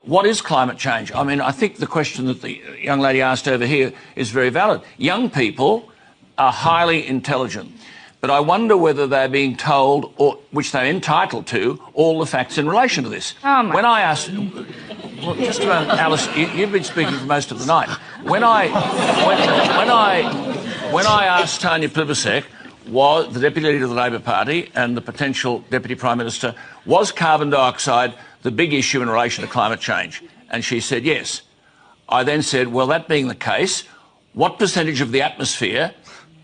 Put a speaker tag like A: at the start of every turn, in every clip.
A: What is climate change? I mean, I think the question that the young lady asked over here is very valid. Young people are highly intelligent, but I wonder whether they're being told, or which they're entitled to, all the facts in relation to this.
B: Oh my.
A: When I asked, well, just a moment, Alice, you've been speaking for most of the night. When I asked Tanya Plibersek, was the Deputy Leader of the Labor Party and the potential Deputy Prime Minister, was carbon dioxide the big issue in relation to climate change? And she said yes. I then said, well, that being the case, what percentage of the atmosphere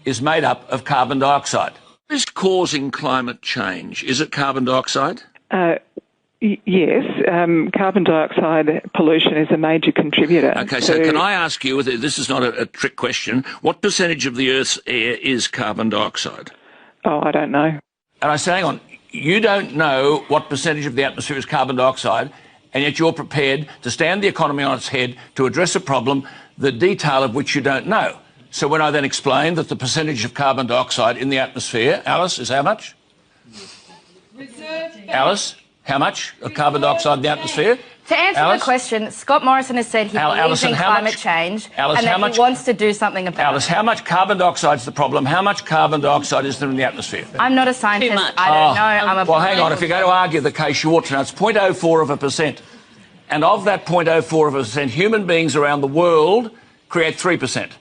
A: is made up of carbon dioxide? What is causing climate change? Is it carbon dioxide?
C: Yes, carbon dioxide pollution is a major contributor.
A: Okay, so can I ask you, this is not a trick question, what percentage of the Earth's air is carbon dioxide?
C: Oh, I don't know.
A: And I say, hang on, you don't know what percentage of the atmosphere is carbon dioxide, and yet you're prepared to stand the economy on its head to address a problem, the detail of which you don't know. So when I then explained that the percentage of carbon dioxide in the atmosphere, Alice, is how much? Alice? How much of carbon dioxide in the atmosphere?
B: To answer the question, Scott Morrison has said he believes in climate change and that he wants to do something about it.
A: Alice, how much carbon dioxide is the problem? How much carbon dioxide is there in the atmosphere?
B: I'm not a scientist. I don't know.
A: Well, hang on. If you're going to argue the case, you ought to know. It's 0.04%. And of that 0.04%, human beings around the world create 3%.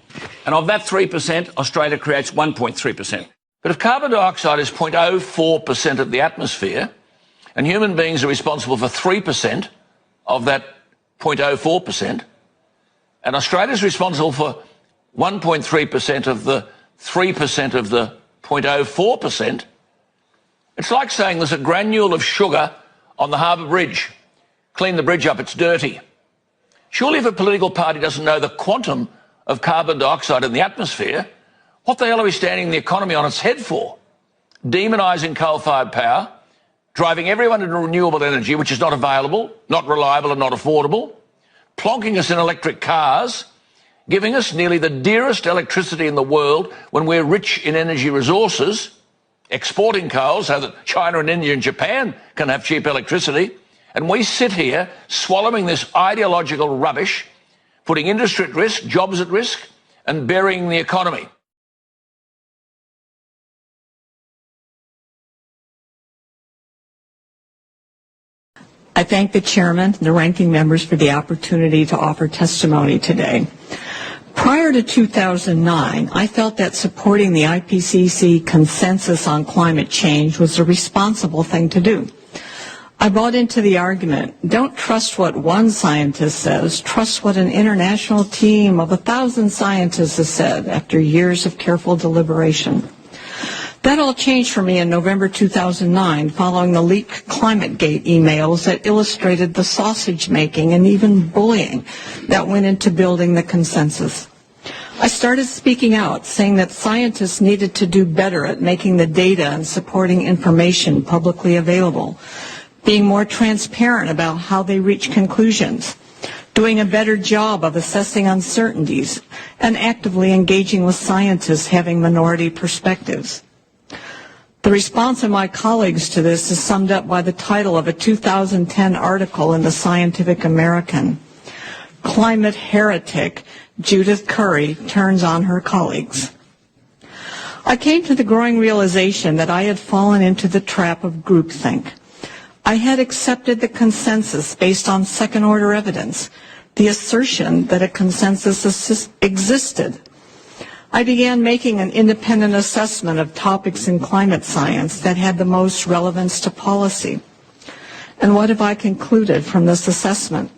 A: And of that 3%, Australia creates 1.3%. But if carbon dioxide is 0.04% of the atmosphere, and human beings are responsible for 3% of that 0.04%, and Australia is responsible for 1.3% of the 3% of the 0.04%, it's like saying there's a granule of sugar on the Harbour Bridge. Clean the bridge up, it's dirty. Surely if a political party doesn't know the quantum of carbon dioxide in the atmosphere, what the hell are we standing the economy on its head for? Demonising coal-fired power, driving everyone into renewable energy, which is not available, not reliable and not affordable, plonking us in electric cars, giving us nearly the dearest electricity in the world when we're rich in energy resources, exporting coal so that China and India and Japan can have cheap electricity, and we sit here swallowing this ideological rubbish, putting industry at risk, jobs at risk, and burying the economy.
D: I thank the chairman and the ranking members for the opportunity to offer testimony today. Prior to 2009, I felt that supporting the IPCC consensus on climate change was a responsible thing to do. I bought into the argument, don't trust what one scientist says, trust what an international team of 1,000 scientists has said after years of careful deliberation. That all changed for me in November 2009 following the leaked ClimateGate emails that illustrated the sausage making and even bullying that went into building the consensus. I started speaking out, saying that scientists needed to do better at making the data and supporting information publicly available, being more transparent about how they reach conclusions, doing a better job of assessing uncertainties, and actively engaging with scientists having minority perspectives. The response of my colleagues to this is summed up by the title of a 2010 article in the Scientific American. Climate heretic Judith Curry turns on her colleagues. I came to the growing realization that I had fallen into the trap of groupthink. I had accepted the consensus based on second-order evidence, the assertion that a consensus existed. I began making an independent assessment of topics in climate science that had the most relevance to policy. And what have I concluded from this assessment?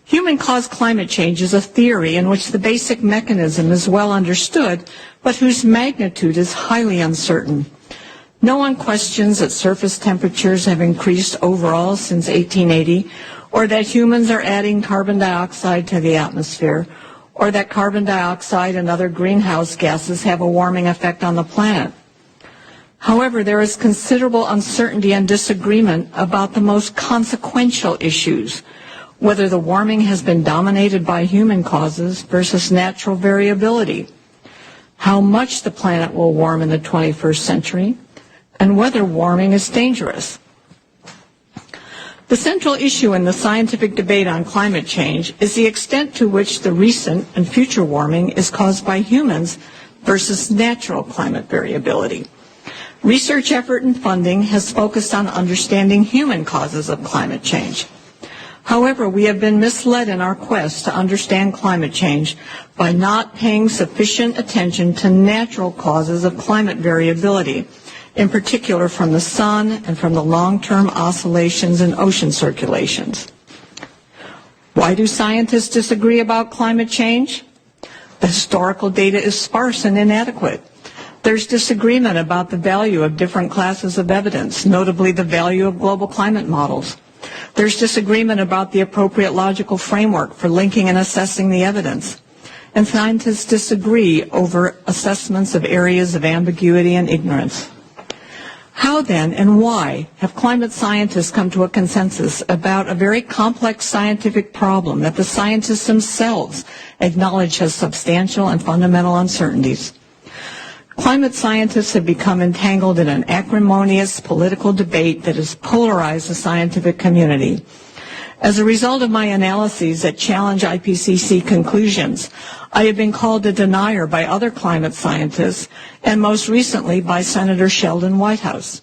D: Human-caused climate change is a theory in which the basic mechanism is well understood, but whose magnitude is highly uncertain. No one questions that surface temperatures have increased overall since 1880, or that humans are adding carbon dioxide to the atmosphere, or that carbon dioxide and other greenhouse gases have a warming effect on the planet. However, there is considerable uncertainty and disagreement about the most consequential issues, whether the warming has been dominated by human causes versus natural variability, how much the planet will warm in the 21st century, and whether warming is dangerous. The central issue in the scientific debate on climate change is the extent to which the recent and future warming is caused by humans versus natural climate variability. Research effort and funding has focused on understanding human causes of climate change. However, we have been misled in our quest to understand climate change by not paying sufficient attention to natural causes of climate variability, in particular from the sun and from the long-term oscillations in ocean circulations. Why do scientists disagree about climate change? The historical data is sparse and inadequate. There's disagreement about the value of different classes of evidence, notably the value of global climate models. There's disagreement about the appropriate logical framework for linking and assessing the evidence. And scientists disagree over assessments of areas of ambiguity and ignorance. How then and why have climate scientists come to a consensus about a very complex scientific problem that the scientists themselves acknowledge has substantial and fundamental uncertainties? Climate scientists have become entangled in an acrimonious political debate that has polarized the scientific community. As a result of my analyses that challenge IPCC conclusions, I have been called a denier by other climate scientists and most recently by Senator Sheldon Whitehouse.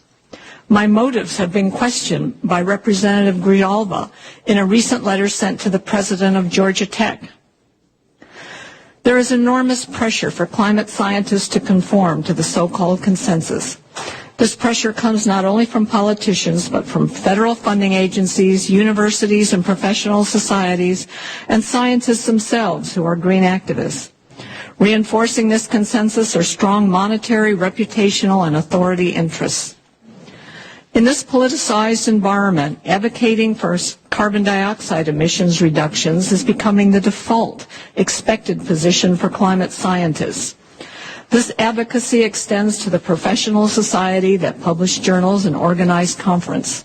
D: My motives have been questioned by Representative Grijalva in a recent letter sent to the president of Georgia Tech. There is enormous pressure for climate scientists to conform to the so-called consensus. This pressure comes not only from politicians, but from federal funding agencies, universities, and professional societies, and scientists themselves who are green activists. Reinforcing this consensus are strong monetary, reputational, and authority interests. In this politicized environment, advocating for carbon dioxide emissions reductions is becoming the default, expected position for climate scientists. This advocacy extends to the professional society that publish journals and organize conference.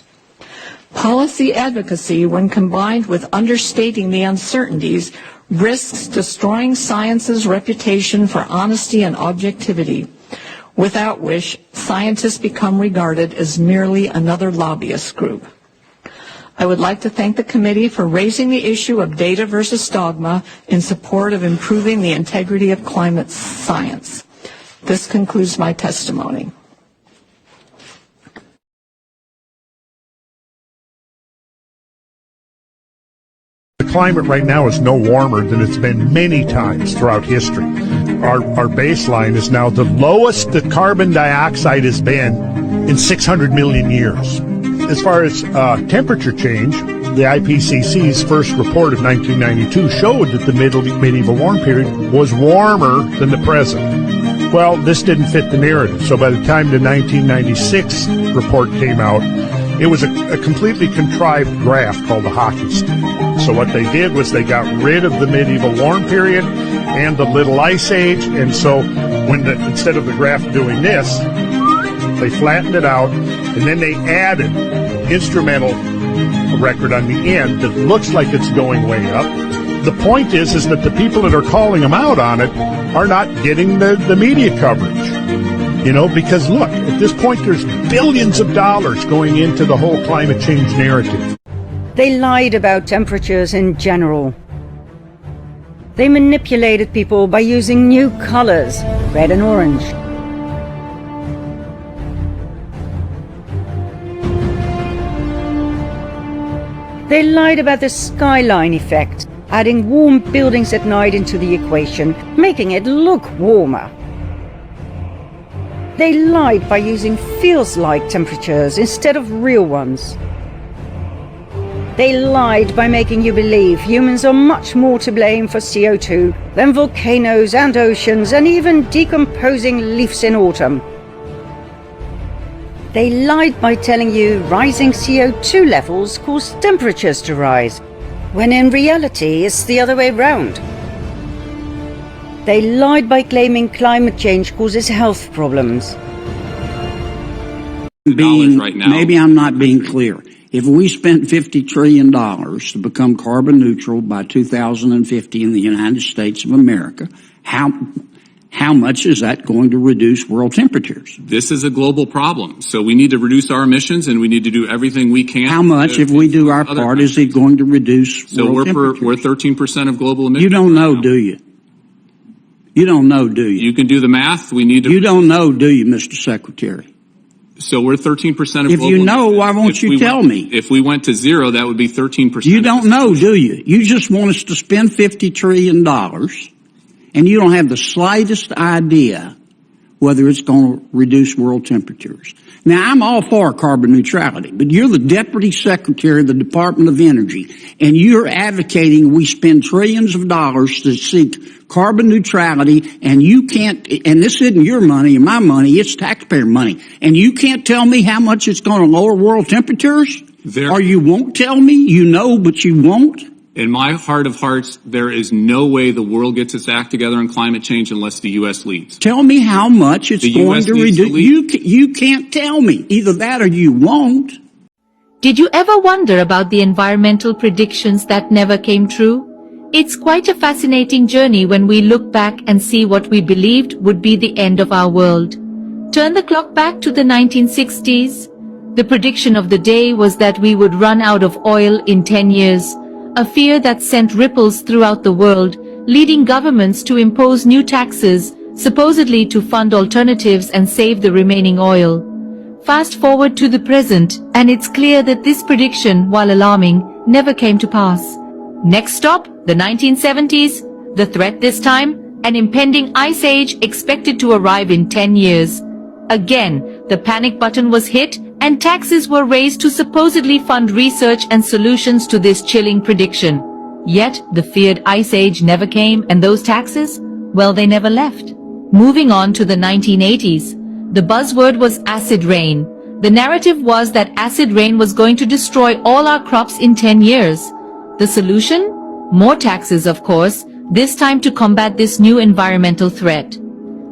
D: Policy advocacy, when combined with understating the uncertainties, risks destroying science's reputation for honesty and objectivity, without which scientists become regarded as merely another lobbyist group. I would like to thank the committee for raising the issue of data versus dogma in support of improving the integrity of climate science. This concludes my testimony.
E: The climate right now is no warmer than it's been many times throughout history. Our baseline is now the lowest that carbon dioxide has been in 600 million years. As far as temperature change, the IPCC's first report of 1992 showed that the medieval warm period was warmer than the present. Well, this didn't fit the narrative, so by the time the 1996 report came out, it was a completely contrived graph called the hockey stick. So what they did was they got rid of the medieval warm period and the little ice age, and so instead of the graph doing this, they flattened it out, and then they added instrumental record on the end that looks like it's going way up. The point is that the people that are calling them out on it are not getting the media coverage. You know, because look, at this point there's billions of dollars going into the whole climate change narrative.
F: They lied about temperatures in general. They manipulated people by using new colors, red and orange. They lied about the skyline effect, adding warm buildings at night into the equation, making it look warmer. They lied by using feels-like temperatures instead of real ones. They lied by making you believe humans are much more to blame for CO2 than volcanoes and oceans and even decomposing leaves in autumn. They lied by telling you rising CO2 levels cause temperatures to rise, when in reality it's the other way round. They lied by claiming climate change causes health problems.
G: Maybe I'm not being clear. If we spent $50 trillion to become carbon neutral by 2050 in the United States of America, how much is that going to reduce world temperatures?
H: This is a global problem, so we need to reduce our emissions, and we need to do everything we can.
G: How much, if we do our part, is it going to reduce world temperatures?
H: We're 13% of global emissions.
G: You don't know, do you? You don't know, do you?
H: You can do the math. We need to.
G: You don't know, do you, Mr. Secretary?
H: So we're 13% of global
G: emissions. If you know, why won't you tell me?
H: If we went to zero, that would be 13%.
G: You don't know, do you? You just want us to spend $50 trillion, and you don't have the slightest idea whether it's going to reduce world temperatures. Now, I'm all for carbon neutrality, but you're the Deputy Secretary of the Department of Energy, and you're advocating we spend trillions of dollars to seek carbon neutrality, and you can't, and this isn't your money and my money, it's taxpayer money, and you can't tell me how much it's going to lower world temperatures? Or you won't tell me? You know, but you won't?
H: In my heart of hearts, there is no way the world gets its act together on climate change unless the U.S. leads.
G: Tell me how much it's going to reduce. You can't tell me. Either that or you won't.
I: Did you ever wonder about the environmental predictions that never came true? It's quite a fascinating journey when we look back and see what we believed would be the end of our world. Turn the clock back to the 1960s. The prediction of the day was that we would run out of oil in 10 years. A fear that sent ripples throughout the world, leading governments to impose new taxes, supposedly to fund alternatives and save the remaining oil. Fast forward to the present, and it's clear that this prediction, while alarming, never came to pass. Next stop, the 1970s. The threat this time, an impending ice age expected to arrive in 10 years. Again, the panic button was hit, and taxes were raised to supposedly fund research and solutions to this chilling prediction. Yet, the feared ice age never came, and those taxes? Well, they never left. Moving on to the 1980s, the buzzword was acid rain. The narrative was that acid rain was going to destroy all our crops in 10 years. The solution? More taxes, of course, this time to combat this new environmental threat.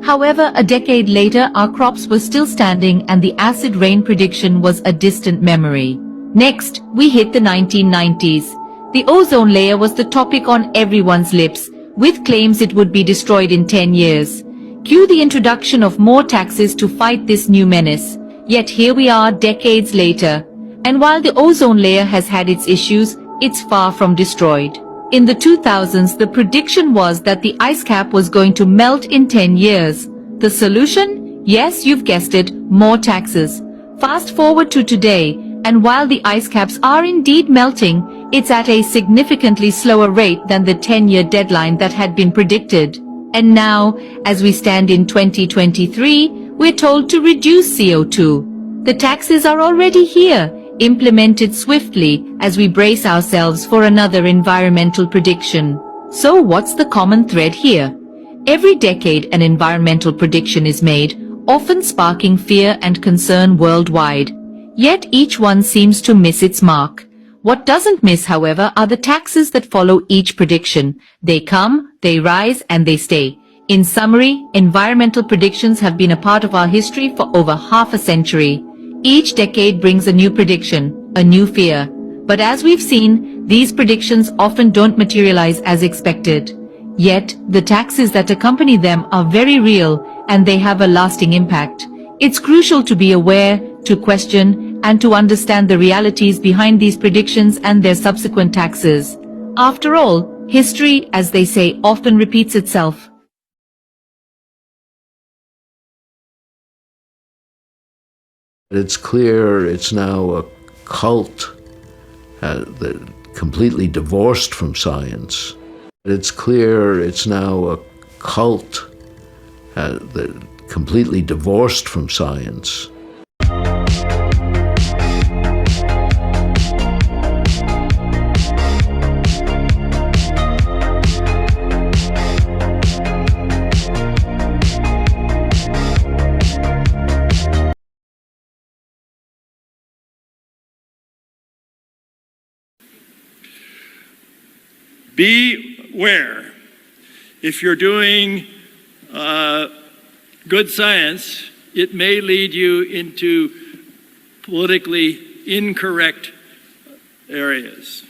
I: However, a decade later, our crops were still standing and the acid rain prediction was a distant memory. Next, we hit the 1990s. The ozone layer was the topic on everyone's lips, with claims it would be destroyed in 10 years. Cue the introduction of more taxes to fight this new menace. Yet here we are decades later. And while the ozone layer has had its issues, it's far from destroyed. In the 2000s, the prediction was that the ice cap was going to melt in 10 years. The solution? Yes, you've guessed it, more taxes. Fast forward to today, and while the ice caps are indeed melting, it's at a significantly slower rate than the 10-year deadline that had been predicted. And now, as we stand in 2023, we're told to reduce CO2. The taxes are already here, implemented swiftly as we brace ourselves for another environmental prediction. So what's the common thread here? Every decade an environmental prediction is made, often sparking fear and concern worldwide. Yet each one seems to miss its mark. What doesn't miss, however, are the taxes that follow each prediction. They come, they rise, and they stay. In summary, environmental predictions have been a part of our history for over half a century. Each decade brings a new prediction, a new fear. But as we've seen, these predictions often don't materialize as expected. Yet, the taxes that accompany them are very real, and they have a lasting impact. It's crucial to be aware, to question, and to understand the realities behind these predictions and their subsequent taxes. After all, history, as they say, often repeats itself.
J: It's clear it's now a cult that completely divorced from science. It's clear it's now a cult that completely divorced from science.
K: Beware. If you're doing good science, it may lead you into politically incorrect areas.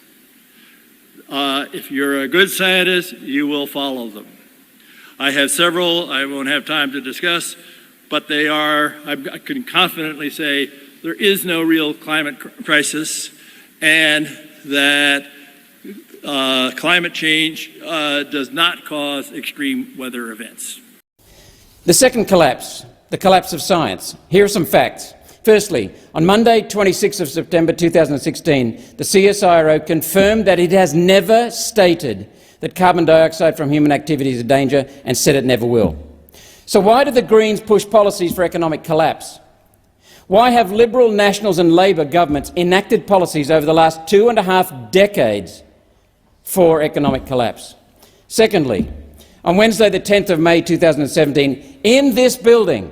K: If you're a good scientist, you will follow them. I have several I won't have time to discuss, but they are, I can confidently say, there is no real climate crisis, and that climate change does not cause extreme weather events.
L: The second collapse, the collapse of science. Here are some facts. Firstly, on Monday, 26th of September 2016, the CSIRO confirmed that it has never stated that carbon dioxide from human activity is a danger and said it never will. So why do the Greens push policies for economic collapse? Why have Liberal, Nationals and Labor governments enacted policies over the last 2.5 decades for economic collapse? Secondly, on Wednesday the 10th of May 2017, in this building,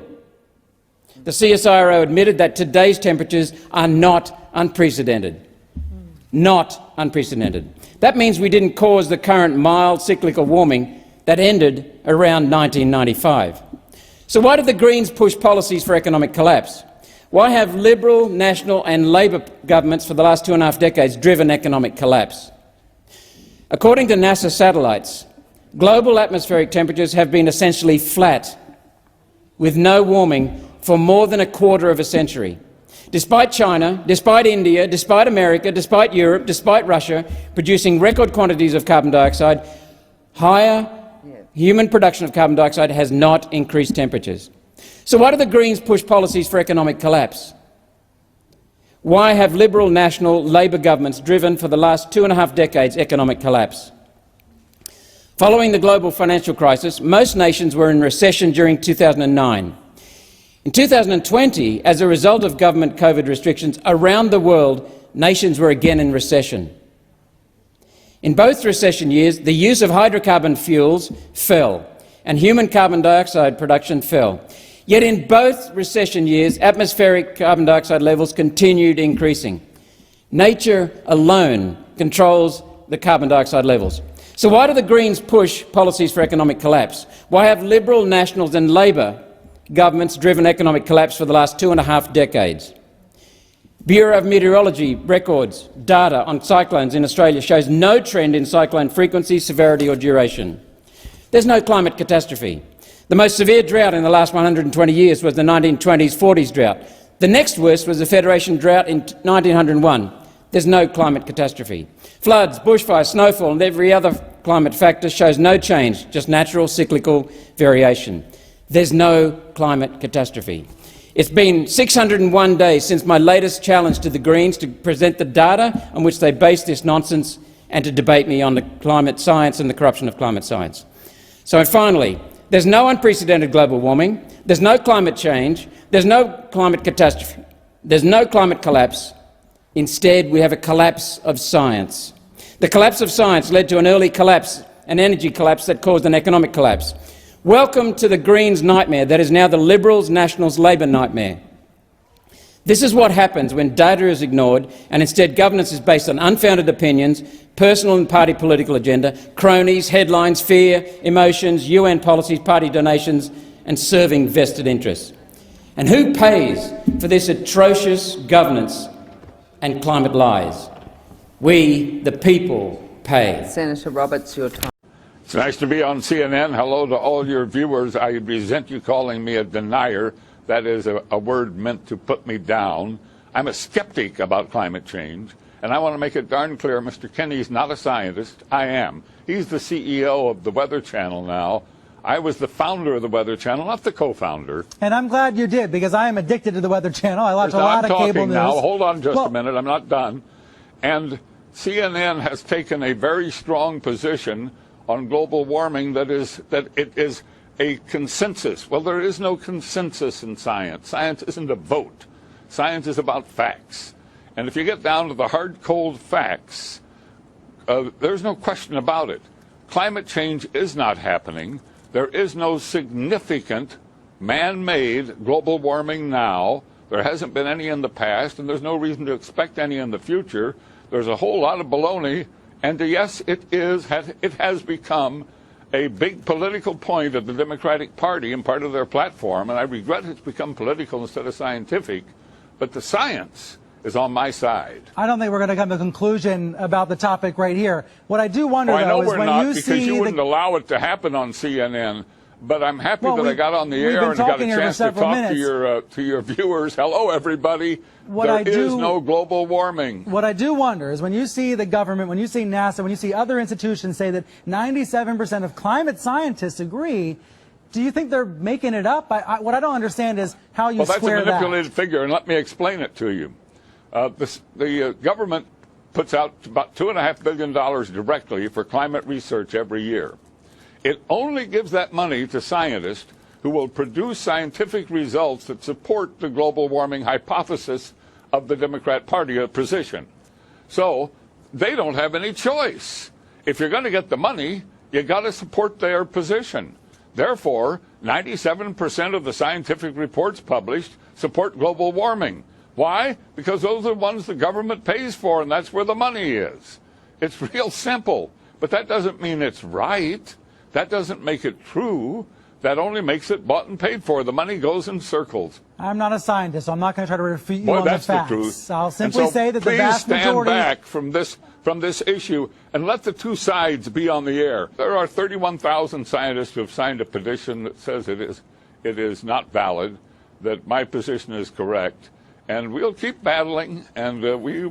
L: the CSIRO admitted that today's temperatures are not unprecedented. Not unprecedented. That means we didn't cause the current mild cyclical warming that ended around 1995. So why did the Greens push policies for economic collapse? Why have Liberal, National and Labor governments for the last 2.5 decades driven economic collapse? According to NASA satellites, global atmospheric temperatures have been essentially flat, with no warming for more than a quarter of a century. Despite China, despite India, despite America, despite Europe, despite Russia producing record quantities of carbon dioxide, higher human production of carbon dioxide has not increased temperatures. So why do the Greens push policies for economic collapse? Why have Liberal, National, Labor governments driven for the last 2.5 decades economic collapse? Following the global financial crisis, most nations were in recession during 2009. In 2020, as a result of government COVID restrictions around the world, nations were again in recession. In both recession years, the use of hydrocarbon fuels fell and human carbon dioxide production fell. Yet in both recession years, atmospheric carbon dioxide levels continued increasing. Nature alone controls the carbon dioxide levels. So why do the Greens push policies for economic collapse? Why have Liberal, Nationals and Labor governments driven economic collapse for the last 2.5 decades? Bureau of Meteorology records data on cyclones in Australia shows no trend in cyclone frequency, severity or duration. There's no climate catastrophe. The most severe drought in the last 120 years was the 1920s-40s drought. The next worst was the Federation drought in 1901. There's no climate catastrophe. Floods, bushfires, snowfall and every other climate factor shows no change, just natural cyclical variation. There's no climate catastrophe. It's been 601 days since my latest challenge to the Greens to present the data on which they base this nonsense and to debate me on the climate science and the corruption of climate science. So finally, there's no unprecedented global warming, there's no climate change, there's no climate catastrophe, there's no climate collapse. Instead, we have a collapse of science. The collapse of science led to an early collapse, an energy collapse that caused an economic collapse. Welcome to the Greens' nightmare that is now the Liberals, Nationals, Labor nightmare. This is what happens when data is ignored and instead governance is based on unfounded opinions, personal and party political agenda, cronies, headlines, fear, emotions, UN policies, party donations and serving vested interests. And who pays for this atrocious governance and climate lies? We, the people, pay.
M: Senator Roberts, your time.
N: It's nice to be on CNN. Hello to all your viewers. I resent you calling me a denier. That is a word meant to put me down. I'm a skeptic about climate change, and I want to make it darn clear Mr. Kenney's not a scientist. I am. He's the CEO of the Weather Channel now. I was the founder of the Weather Channel, not the co-founder.
O: And I'm glad you did, because I am addicted to the Weather Channel. I watch a lot of cable news.
N: Now, hold on just a minute. I'm not done. And CNN has taken a very strong position on global warming that it is a consensus. Well, there is no consensus in science. Science isn't a vote. Science is about facts. And if you get down to the hard, cold facts, there's no question about it. Climate change is not happening. There is no significant man-made global warming now. There hasn't been any in the past, and there's no reason to expect any in the future. There's a whole lot of baloney. And yes, it has become a big political point of the Democratic Party and part of their platform, and I regret it's become political instead of scientific. But the science is on my side.
O: I don't think we're going to come to a conclusion about the topic right here. What I do wonder, though, is when you see...
N: because you wouldn't allow it to happen on CNN. But I'm happy that I got on the air and got a chance to talk to your viewers. Hello, everybody. There is no global warming.
O: What I do wonder is when you see the government, when you see NASA, when you see other institutions say that 97% of climate scientists agree, do you think they're making it up? What I don't understand is how you square that.
N: Well, that's a manipulated figure, and let me explain it to you. The government puts out about $2.5 billion directly for climate research every year. It only gives that money to scientists who will produce scientific results that support the global warming hypothesis of the Democrat Party position. So they don't have any choice. If you're going to get the money, you got to support their position. Therefore, 97% of the scientific reports published support global warming. Why? Because those are the ones the government pays for, and that's where the money is. It's real simple, but that doesn't mean it's right. That doesn't make it true. That only makes it bought and paid for. The money goes in circles.
O: I'm not a scientist, so I'm not going to try to refute you on
N: that's
O: the facts.
N: The truth.
O: I'll simply say that the vast majority...
N: Please stand back from this issue and let the two sides be on the air. There are 31,000 scientists who have signed a petition that says it is not valid, that my position is correct. And we'll keep battling, and we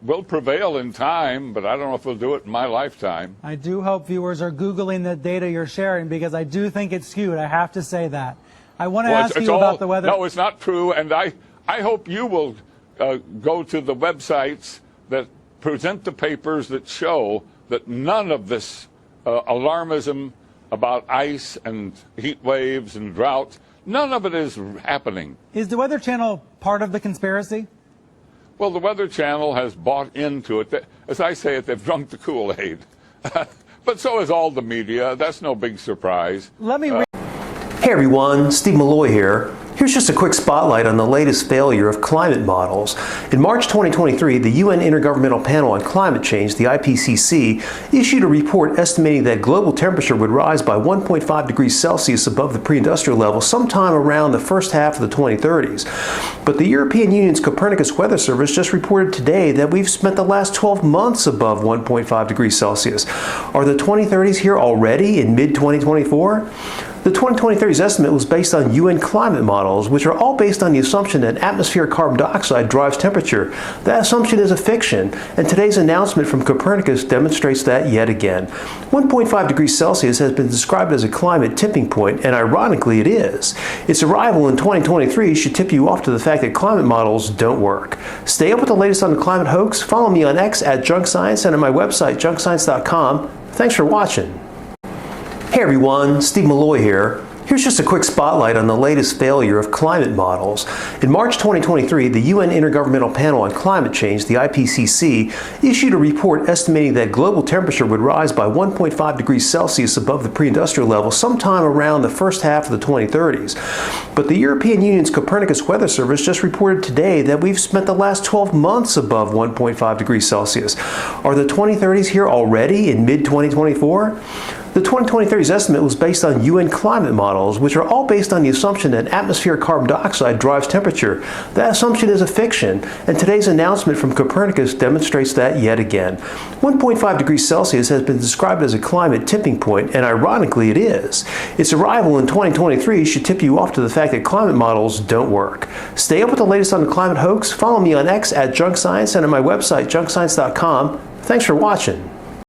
N: will prevail in time, but I don't know if we'll do it in my lifetime.
O: I do hope viewers are Googling the data you're sharing, because I do think it's skewed. I have to say that. I want to ask you about the weather.
N: No, it's not true, and I hope you will go to the websites that present the papers that show that none of this alarmism about ice and heat waves and droughts, none of it is happening.
O: Is the Weather Channel part of the conspiracy?
N: Well, the Weather Channel has bought into it. As I say it, they've drunk the Kool-Aid. But so has all the media. That's no big surprise.
M: Let me Hey everyone, Steve Malloy here. Here's just a quick spotlight on the latest failure of climate models. In March 2023, the UN Intergovernmental Panel on Climate Change, the IPCC, issued a report estimating that global temperature would rise by 1.5 degrees Celsius above the pre-industrial level sometime around the first half of the 2030s. But the European Union's Copernicus Weather Service just reported today that we've spent the last 12 months above 1.5 degrees Celsius. Are the 2030s here already in mid-2024? The 2023's estimate was based on UN climate models, which are all based on the assumption that atmospheric carbon dioxide drives temperature. That assumption is a fiction, and today's announcement from Copernicus demonstrates that yet again. 1.5 degrees Celsius has been described as a climate tipping point, and ironically it is. Its arrival in 2023 should tip you off to the fact that climate models don't work. Stay up with the latest on the climate hoax. Follow me on X at Junk Science and on my website, junkscience.com. Thanks for watching. Hey everyone, Steve Malloy here. Here's just a quick spotlight on the latest failure of climate models. In March 2023, the UN Intergovernmental Panel on Climate Change, the IPCC, issued a report estimating that global temperature would rise by 1.5 degrees Celsius above the pre-industrial level sometime around the first half of the 2030s. But the European Union's Copernicus Weather Service just reported today that we've spent the last 12 months above 1.5 degrees Celsius. Are the 2030s here already in mid-2024? The 2023's estimate was based on UN climate models, which are all based on the assumption that atmospheric carbon dioxide drives temperature. That assumption is a fiction, and today's announcement from Copernicus demonstrates that yet again. 1.5 degrees Celsius has been described as a climate tipping point, and ironically it is. Its arrival in 2023 should tip you off to the fact that climate models don't work. Stay up with the latest on the climate hoax. Follow me on X at Junk Science and on my website, junkscience.com. Thanks for watching.